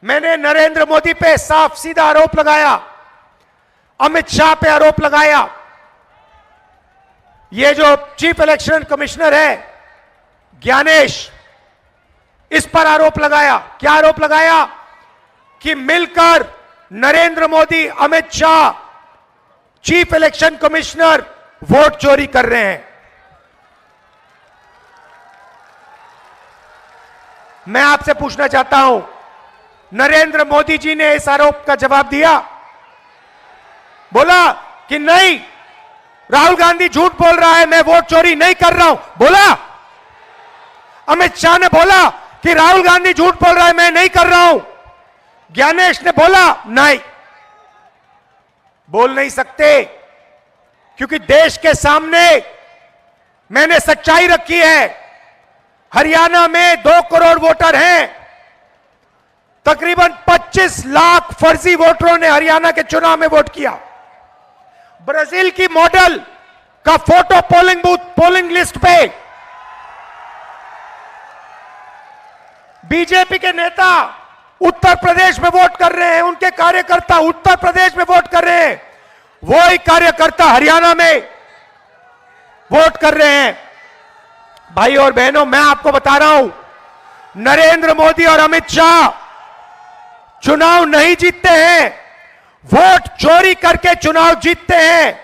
मैंने नरेंद्र मोदी पे साफ सीधा आरोप लगाया, अमित शाह पे आरोप लगाया, ये जो चीफ इलेक्शन कमिश्नर है ज्ञानेश, इस पर आरोप लगाया। क्या आरोप लगाया? कि मिलकर Narendra Modi, Amit Shah, chief election commissioner vote चोरी कर रहे हैं। मैं आपसे पूछना चाहता हूं, नरेंद्र मोदी जी ने इस आरोप का जवाब दिया? बोला कि नहीं, राहुल गांधी झूठ बोल रहा है, मैं वोट चोरी नहीं कर रहा हूं, बोला? अमित शाह ने बोला कि राहुल गांधी झूठ बोल रहा है, मैं नहीं कर रहा हूं? ज्ञानेश ने बोला नहीं। बोल नहीं सकते, क्योंकि देश के सामने मैंने सच्चाई रखी है। हरियाणा में 2 करोड़ वोटर हैं, तकरीबन 25 लाख फर्जी वोटरों ने हरियाणा के चुनाव में वोट किया। ब्राजील की मॉडल का photo polling booth, polling list पे बीजेपी के नेता उत्तर प्रदेश में वोट कर रहे हैं, उनके कार्यकर्ता उत्तर प्रदेश में वोट कर रहे हैं, वही कार्यकर्ता हरियाणा में वोट कर रहे हैं। भाई और बहनों, मैं आपको बता रहा हूं, नरेंद्र मोदी और अमित शाह चुनाव नहीं जीतते हैं, वोट चोरी करके चुनाव जीतते हैं।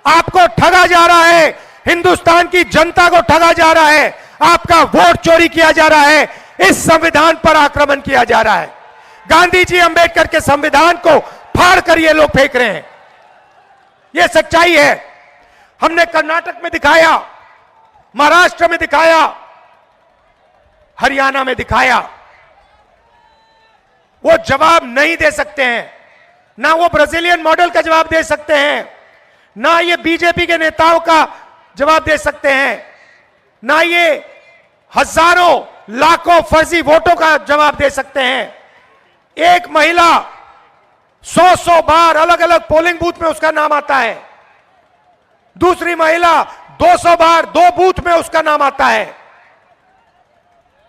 आपको ठगा जा रहा है, हिंदुस्तान की जनता को ठगा जा रहा है, आपका वोट चोरी किया जा रहा है, इस संविधान पर आक्रमण किया जा रहा है। गांधी जी, अंबेडकर के संविधान को फाड़ कर ये लोग फेंक रहे हैं। ये सच्चाई है। हमने कर्नाटक में दिखाया, महाराष्ट्र में दिखाया, हरियाणा में दिखाया। वो जवाब नहीं दे सकते हैं, ना वो ब्राजीलियन मॉडल का जवाब दे सकते हैं, ना ये बीजेपी के नेताओं का जवाब दे सकते हैं, ना ये हजारों लाखों फर्जी वोटों का जवाब दे सकते हैं। एक महिला 100 बार अलग अलग पोलिंग बूथ में उसका नाम आता है, दूसरी महिला 200 बार 2 बूथ में उसका नाम आता है।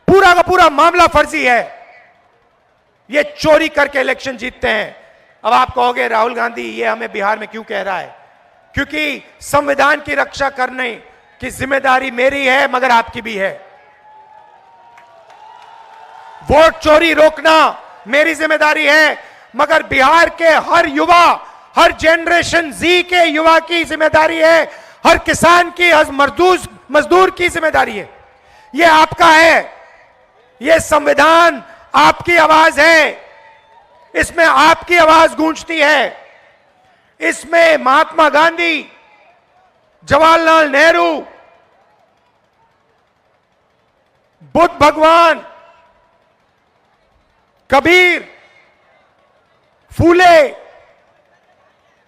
पूरा का पूरा मामला फर्जी है। ये चोरी करके इलेक्शन जीतते हैं। अब आप कहोगे राहुल गांधी ये हमें बिहार में क्यों कह रहा है? क्योंकि संविधान की रक्षा करने की जिम्मेदारी मेरी है, मगर आपकी भी है। वोट चोरी रोकना मेरी जिम्मेदारी है, मगर बिहार के हर युवा, हर जनरेशन जी के युवा की जिम्मेदारी है, हर किसान की, हर मजदूर की जिम्मेदारी है। ये आपका है। ये संविधान आपकी आवाज है, इसमें आपकी आवाज गूंजती है। इसमें महात्मा गांधी, जवाहरलाल नेहरू, बुद्ध भगवान, कबीर, फूले,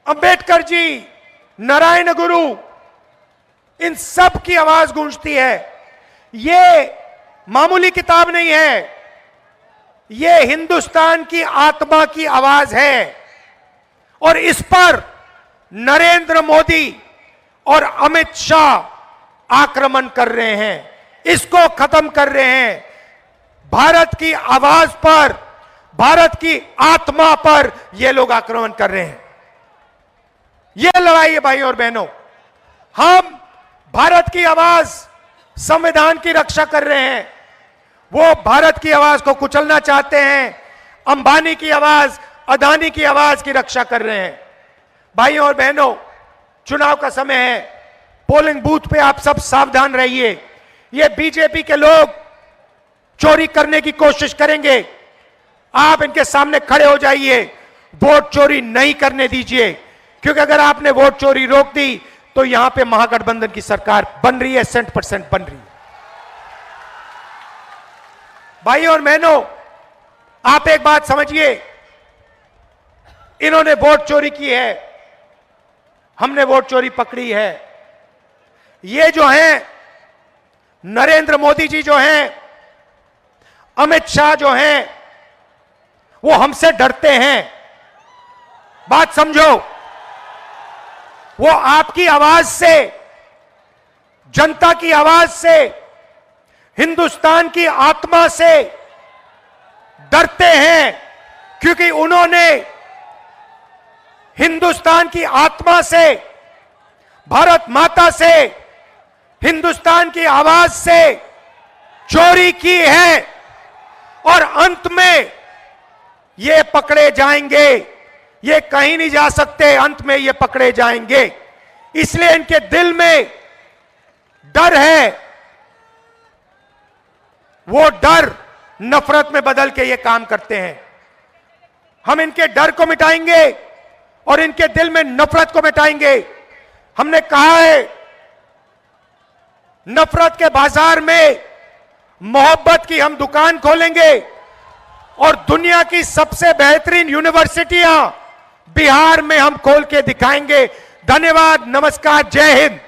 अंबेडकर जी, नारायण गुरु, इन सब की आवाज गूंजती है। ये मामूली किताब नहीं है, ये हिंदुस्तान की आत्मा की आवाज है। और इस पर नरेंद्र मोदी और अमित शाह आक्रमण कर रहे हैं, इसको खत्म कर रहे हैं। भारत की आवाज पर, भारत की आत्मा पर ये लोग आक्रमण कर रहे हैं। ये लड़ाई है भाई और बहनों। हम भारत की आवाज, संविधान की रक्षा कर रहे हैं, वो भारत की आवाज को कुचलना चाहते हैं। अंबानी की आवाज, अदानी की आवाज की रक्षा कर रहे हैं। भाइयों और बहनों, चुनाव का समय है, पोलिंग बूथ पे आप सब सावधान रहिए। ये बीजेपी के लोग चोरी करने की कोशिश करेंगे, आप इनके सामने खड़े हो जाइए, वोट चोरी नहीं करने दीजिए। क्योंकि अगर आपने वोट चोरी रोक दी तो यहां पे महागठबंधन की सरकार बन रही है, 100% बन रही है। भाइयों और बहनों, आप एक बात समझिए, इन्होंने वोट चोरी की है, हमने वोट चोरी पकड़ी है। ये जो हैं नरेंद्र मोदी जी जो हैं, अमित शाह जो हैं, वो हमसे डरते हैं। बात समझो, वो आपकी आवाज से, जनता की आवाज से, हिंदुस्तान की आत्मा से डरते हैं, क्योंकि उन्होंने हिंदुस्तान की आत्मा से, भारत माता से, हिंदुस्तान की आवाज से चोरी की है और अंत में ये पकड़े जाएंगे। ये कहीं नहीं जा सकते, अंत में ये पकड़े जाएंगे। इसलिए इनके दिल में डर है, वो डर नफरत में बदल के ये काम करते हैं। हम इनके डर को मिटाएंगे और इनके दिल में नफरत को मिटाएंगे। हमने कहा है, नफरत के बाजार में मोहब्बत की हम दुकान खोलेंगे और दुनिया की सबसे बेहतरीन यूनिवर्सिटियां बिहार में हम खोल के दिखाएंगे। धन्यवाद, नमस्कार, जय हिंद।